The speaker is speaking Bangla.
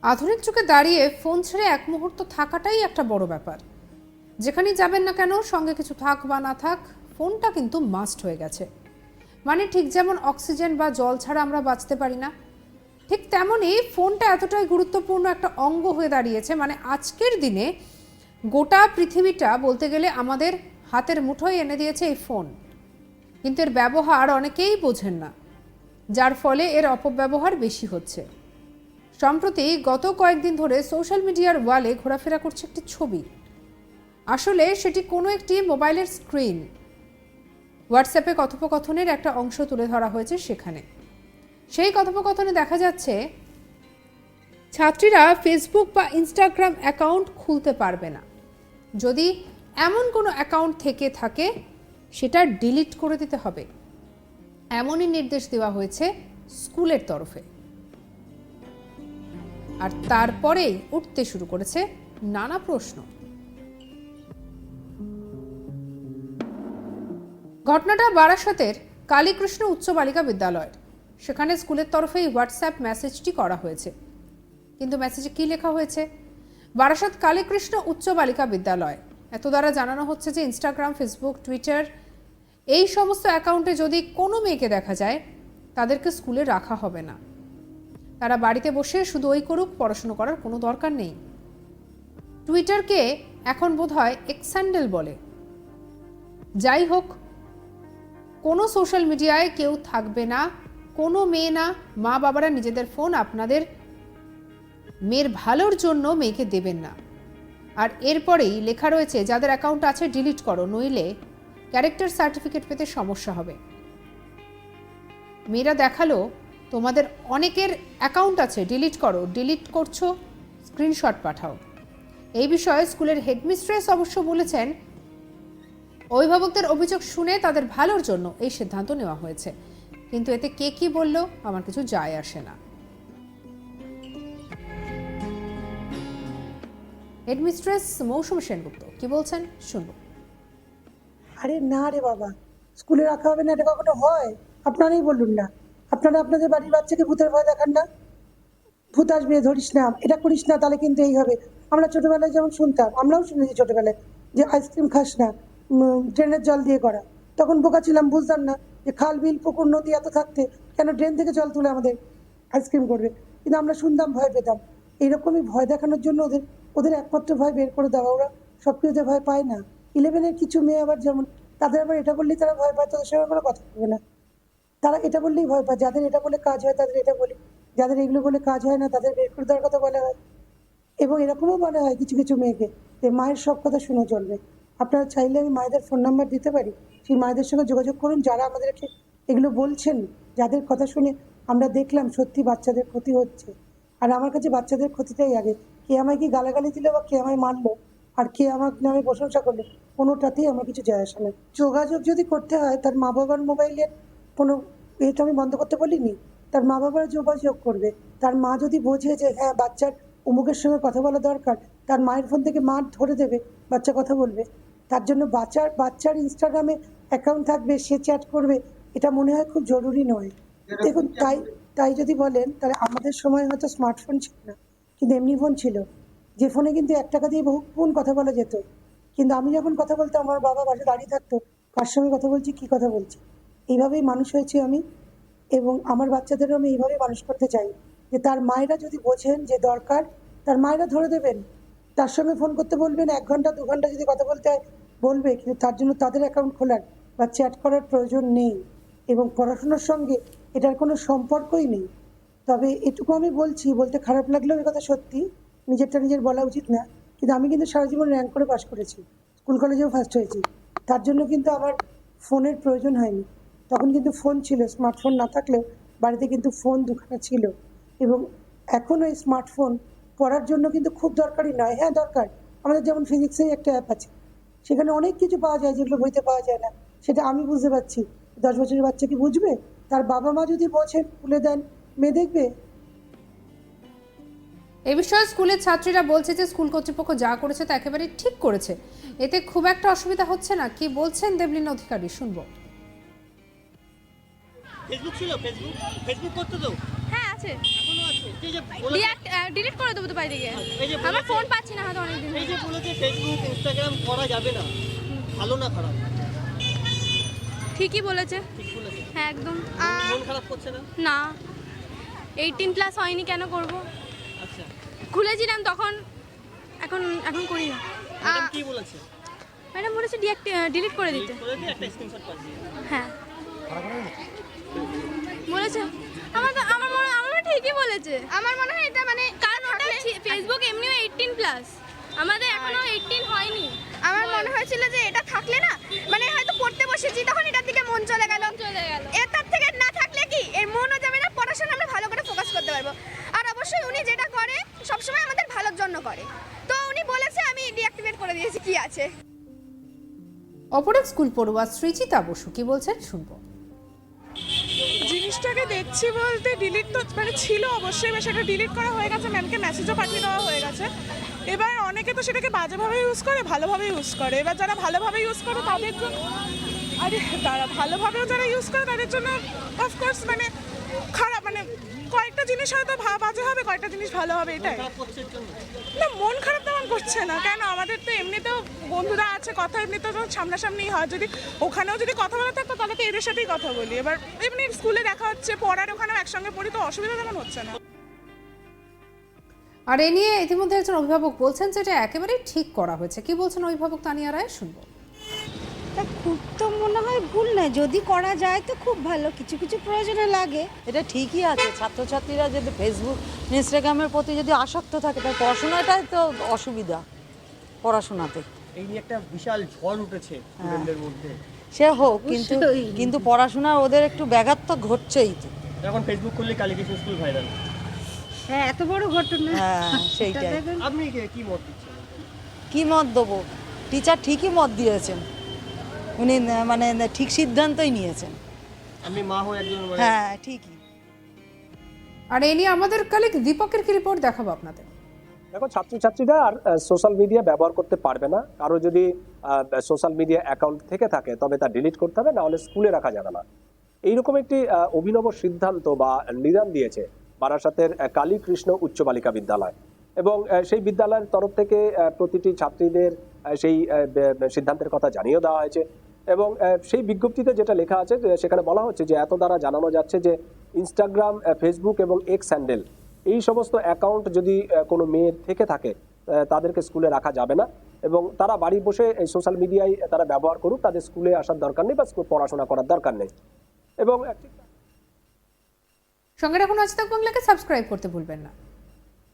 আধুনিক যুগে দাঁড়িয়ে ফোন ছেড়ে এক মুহূর্ত থাকাটাই একটা বড় ব্যাপার। যেখানেই যাবেন না কেন, সঙ্গে কিছু থাক বা না থাক, ফোনটা কিন্তু মাস্ট হয়ে গেছে। মানে ঠিক যেমন অক্সিজেন বা জল ছাড়া আমরা বাঁচতে পারি না, ঠিক তেমনই ফোনটা এতটাই গুরুত্বপূর্ণ একটা অঙ্গ হয়ে দাঁড়িয়েছে। মানে আজকের দিনে গোটা পৃথিবীটা বলতে গেলে আমাদের হাতের মুঠোয় এনে দিয়েছে এই ফোন। কিন্তু এর ব্যবহার অনেকেই বোঝেন না, যার ফলে এর অপব্যবহার বেশি হচ্ছে। সম্প্রতি গত কয়েকদিন ধরে সোশ্যাল মিডিয়ার ওয়ালে ঘোরাফেরা করছে একটি ছবি। আসলে সেটি কোনো একটি মোবাইলের স্ক্রিন। হোয়াটসঅ্যাপে কথোপকথনের একটা অংশ তুলে ধরা হয়েছে সেখানে। সেই কথোপকথনে দেখা যাচ্ছে ছাত্রীরা ফেসবুক বা ইনস্টাগ্রাম অ্যাকাউন্ট খুলতে পারবে না। যদি এমন কোনো অ্যাকাউন্ট থেকে থাকে সেটা ডিলিট করে দিতে হবে, এমনই নির্দেশ দেওয়া হয়েছে স্কুলের তরফে। আর তারপরেই উঠতে শুরু করেছে নানা প্রশ্ন। ঘটনাটা বারাসতের কালীকৃষ্ণ উচ্চ বালিকা বিদ্যালয়ের। সেখানে স্কুলের তরফে হোয়াটসঅ্যাপ মেসেজটি করা হয়েছে। কিন্তু মেসেজে কি লেখা হয়েছে? বারাসত কালীকৃষ্ণ উচ্চ বালিকা বিদ্যালয়। এত দ্বারা জানানো হচ্ছে যে ইনস্টাগ্রাম, ফেসবুক, টুইটার এই সমস্ত অ্যাকাউন্টে যদি কোনো মেয়েকে দেখা যায়, তাদেরকে স্কুলে রাখা হবে না। তারা বাড়িতে বসে শুধু ওই করুক, পড়াশুনো করার কোনো দরকার নেই। টুইটারকে এখন বোধহয় এক্স হ্যান্ডেল বলে। যাই হোক, কোনো সোশ্যাল মিডিয়ায় কেউ থাকবে না, কোনো মেয়ে না। মা বাবারা নিজেদের ফোন আপনাদের মেয়ের ভালোর জন্য মেয়েকে দেবেন না। আর এরপরেই লেখা রয়েছে যাদের অ্যাকাউন্ট আছে ডিলিট করো, নইলে ক্যারেক্টার সার্টিফিকেট পেতে সমস্যা হবে। মেয়েরা দেখালো তোমাদের অনেকের অ্যাকাউন্ট আছে, ডিলিট করো, ডিলিট করছো, স্ক্রিনশট পাঠাও। এই বিষয়ে স্কুলের হেডমিস্ট্রেস অবশ্য বলেছেন অভিভাবকদের অভিযোগ শুনে তাদের ভালোর জন্য এই সিদ্ধান্ত নেওয়া হয়েছে। কিন্তু এতে কে কি বললো আমার কিছু যায় আসে না। হেডমিস্ট্রেস মৌসুমী সেনগুপ্ত কি বলছেন শুনবো। আরে না রে বাবা, স্কুলে রাখা হবে না এটা কখনো হয়? আপনারাই বলুন না। আপনারা আপনাদের বাড়ির বাচ্চাকে ভূতের ভয় দেখান না? ভূত আসবে, ধরিস না, এটা করিস না, তাহলে কিন্তু এই হবে। আমরা ছোটবেলায় যেমন শুনতাম, আমরাও শুনেছি ছোটবেলায় যে আইসক্রিম খাস না, ড্রেনের জল দিয়ে করা। তখন বোকা ছিলাম, বুঝতাম না যে খাল, বিল, পুকুর, নদী এত থাকতে কেন ড্রেন থেকে জল তুলে আমাদের আইসক্রিম করবে। কিন্তু আমরা শুনতাম, ভয় পেতাম। এইরকমই ভয় দেখানোর জন্য ওদের ওদের একমাত্র ভয় বের করে দেওয়া। ওরা সব কিছুতে ভয় পায় না। 11-এর কিছু মেয়ে আবার যেমন, তাদের আবার এটা বললেই তারা ভয় পায়, তাদের সঙ্গে কোনো কথা বলবে না। তারা এটা বললেই ভয় পায়, যাদের এটা বলে কাজ হয় তাদের এটা বলে, যাদের এগুলো বলে কাজ হয় না তাদের বের করে দেওয়ার কথা বলা হয়। এবং এরকমও বলা হয় কিছু কিছু মেয়েকে যে মায়ের সব কথা শুনে চলবে। আপনারা চাইলে আমি মায়েদের ফোন নাম্বার দিতে পারি, সেই মায়েদের সঙ্গে যোগাযোগ করুন যারা আমাদেরকে এগুলো বলছেন, যাদের কথা শুনে আমরা দেখলাম সত্যি বাচ্চাদের ক্ষতি হচ্ছে। আর আমার কাছে বাচ্চাদের ক্ষতিটাই আগে। কে আমায় কি গালাগালি দিল বা কে আমায় মারলো আর কে আমার নামে প্রশংসা করলো, কোনোটাতেই আমার কিছু যায় আসে না। যোগাযোগ যদি করতে হয় তার মা বাবার মোবাইলের কোনো এটা আমি বন্ধ করতে বলিনি। তার মা বাবারা যোগাযোগ করবে। তার মা যদি বোঝে যে হ্যাঁ বাচ্চার অমুকের সঙ্গে কথা বলা দরকার, তার মায়ের ফোন থেকে মা ধরে দেবে, বাচ্চা কথা বলবে। তার জন্য বাচ্চার ইনস্টাগ্রামে অ্যাকাউন্ট থাকবে, সে চ্যাট করবে, এটা মনে হয় খুব জরুরি নয়। দেখুন, তাই তাই যদি বলেন তাহলে আমাদের সময় হয়তো স্মার্টফোন ছিল না, কিন্তু এমনি ফোন ছিল, যে ফোনে কিন্তু 1 টাকা দিয়ে বহুক্ষণ কথা বলা যেত। কিন্তু আমি যখন কথা বলতাম আমার বাবা পাশে দাঁড়িয়ে থাকতো, কার সঙ্গে কথা বলছি, কি কথা বলছি। এইভাবেই মানুষ হয়েছি আমি, এবং আমার বাচ্চাদেরও আমি এইভাবেই মানুষ করতে চাই যে তার মায়েরা যদি বোঝেন যে দরকার, তার মায়েরা ধরে দেবেন, তার সঙ্গে ফোন করতে বলবেন, 1 ঘন্টা 2 ঘন্টা যদি কথা বলতে হয় বলবে, কিন্তু তার জন্য তাদের অ্যাকাউন্ট খোলার বা চ্যাট করার প্রয়োজন নেই। এবং পড়াশোনার সঙ্গে এটার কোনো সম্পর্কই নেই। তবে এটুকু আমি বলছি, বলতে খারাপ লাগলেও এই কথা সত্যি, নিজেরটা নিজের বলা উচিত না, কিন্তু আমি কিন্তু সারা জীবন র্যাঙ্ক করে পাশ করেছি, স্কুল কলেজেও ফার্স্ট হয়েছি। তার জন্য কিন্তু আমার ফোনের প্রয়োজন হয়নি। তখন কিন্তু ফোন ছিল, স্মার্টফোন না থাকলেও বাড়িতে কিন্তু ফোন দুখানা ছিল। এবং এখন ওই স্মার্টফোন পড়ার জন্য কিন্তু খুব দরকারি নয়। হ্যাঁ দরকার, আমাদের যেমন ফিজিক্সের একটা অ্যাপ আছে, সেখানে অনেক কিছু পাওয়া যায় যেগুলো বইতে পাওয়া যায় না। সেটা আমি বুঝতে পারছি, 10 বছরের বাচ্চা কি বুঝবে? তার বাবা মা যদি বোঝেন, খুলে দেন, মেয়ে দেখবে। এই বিষয়ে স্কুলের ছাত্রীরা বলছে যে স্কুল কর্তৃপক্ষ যা করেছে তা একেবারে ঠিক করেছে, এতে খুব একটা অসুবিধা হচ্ছে না। কি বলছেন দেবলীনা অধিকারী, শুনবো। ফেসবুক ছিল, ফেসবুক করতে তো হ্যাঁ আছে। এখনো আছে। বলেছে এই যে বলেছে, ডিলিট করে দেবো তো বাড়ি থেকে এই যে আমার বলেছে- ফোন পাচ্ছি না হয়তো অনেকদিন এই যে বলেছে ফেসবুক ইনস্টাগ্রাম করা যাবে না, ভালো না খারাপ? ঠিকই বলেছে ঠিক বলেছে। হ্যাঁ একদম মন খারাপ করছে না? না 18+ হয়নি কেন করব আচ্ছা, খুলেছিলাম তখন এখন এখন করি না ম্যাডাম কি বলেছে? ম্যাডাম বলেছে ডিলিট করে দিতে করে দিয়ে একটা স্ক্রিনশট পাঠিয়ে। হ্যাঁ বলেছে আমার মনে হয় ঠিকই বলেছে আমার মনে হয় এটা মানে কারণ ওটা ফেসবুক এমনিও 18+, আমাদের এখনো 18 হয়নি আমার মনে হয়েছিল যে এটা থাকলে না মানে হয়তো পড়তে বসেছি তখন এটার দিকে মন চলে গেল এর তার থেকে না থাকলে কি এর মনও যাবে না, পড়াশোনা আমরা ভালো করে ফোকাস করতে পারবো। আর অবশ্যই উনি যেটা করে সবসময় আমাদের ভালোর জন্য করে, তো উনি বলেছে আমি ডিঅ্যাক্টিভেট করে দিয়েছি, কি আছে। অপর এক স্কুল পড়ুয়া সৃজিতা বসু কি বলছেন শুনবো। জিনিসটাকে দেখছি বলতে ডিলিট তো মানে ছিল অবশ্যই, এবার সেটা ডিলিট করা হয়ে গেছে, ম্যামকে মেসেজও পাঠিয়ে দেওয়া হয়ে গেছে। এবার অনেকে তো সেটাকে বাজেভাবে ইউজ করে, ভালোভাবে ইউজ করে। এবার যারা ভালোভাবে ইউজ করে তাদের জন্য, আরে তারা ভালোভাবেও যারা ইউজ করে তাদের জন্য অফকোর্স মানে খারাপ, মানে কয়েকটা জিনিস হয়তো বাজে হবে, কয়েকটা জিনিস ভালো হবে, এটাই। খারাপ করছে এর জন্য? না মন খারাপ তেমন করছে না, কেন আমাদের তো এমনিতেও বন্ধুরা আছে, কথা এমনিতেও তো সামনাসামনি হয়। যদি ওখানেও যদি কথা বলা থাকতো তাহলে তো এদের সাথেই কথা বলি। এবার এমনি স্কুলে দেখা হচ্ছে, পড়ার ওখানেও একসঙ্গে পড়ি, তো অসুবিধা তেমন হচ্ছে না। আর এ নিয়ে ইতিমধ্যে একজন অভিভাবক বলছেন যে এটা একেবারেই ঠিক করা হয়েছে। কি বলছেন অভিভাবক তানিয়া রায় শুনবো। তা খুব তো মনে হয় ভুল নয়, যদি করা যায় তো খুব ভালো, কিছু কিছু প্রয়োজনে লাগে। এটা ঠিকই আছে, ছাত্রছাত্রীরা যদি ফেসবুক ইনস্টাগ্রামের প্রতি যদি আসক্ত থাকে তার পড়াশোনাটাই তো অসুবিধা পড়াশোনাতে। এই নিয়ে একটা বিশাল ঝড় উঠেছে স্টুডেন্টদের মধ্যে। সে হোক, কিন্তু পড়াশোনার ওদের একটু ব্যাঘাত তো ঘটছেই তো। এখন ফেসবুক খুললে কালীকৃষ্ণ স্কুল ভাইরাল। হ্যাঁ, এত বড় ঘটনা। হ্যাঁ সেইটাই। আপনি কি মত দিচ্ছেন? কি মত দেবো, টিচার ঠিকই মত দিয়েছেন, উনি মানে ঠিক সিদ্ধান্তই নিয়েছেন। আমি মা হয়ে একজন মানে হ্যাঁ ঠিকই। আর এ নিয়ে আমাদের কালিক দীপকের কি রিপোর্ট দেখাবো আপনাদের। দেখো, ছাত্রছাত্রীরা আর সোশ্যাল মিডিয়া ব্যবহার করতে পারবে না। কারো যদি সোশ্যাল মিডিয়া অ্যাকাউন্ট থেকে থাকে তবে তা ডিলিট করতে হবে, না হলে স্কুলে রাখা যাবে না। এইরকম একটি অভিনব সিদ্ধান্ত বা নিদান দিয়েছে বারাসাতের কালীকৃষ্ণ উচ্চ বালিকা বিদ্যালয়, এবং সেই বিদ্যালয়ের তরফ থেকে প্রতিটি ছাত্রীদের সেই সিদ্ধান্তের কথা জানিয়ে দেওয়া হয়েছে। এবং সেই বিজ্ঞপ্তিতে যেটা লেখা আছে সেখানে বলা হচ্ছে যে এত দ্বারা জানানো যাচ্ছে যে ইনস্টাগ্রাম, ফেসবুক এবং এক্স হ্যান্ডেল এই সমস্ত অ্যাকাউন্ট যদি কোনো মেয়ের থেকে থাকে তাদেরকে স্কুলে রাখা যাবে না, এবং তারা বাড়ি বসে এই সোশ্যাল মিডিয়ায় তারা ব্যবহার করুক, তাদের স্কুলে আসার দরকার নেই বা পড়াশোনা করার দরকার নেই। এবং সঙ্গে রাখুন আজ তাক বাংলাকে সাবস্ক্রাইব করতে ভুলবেন না।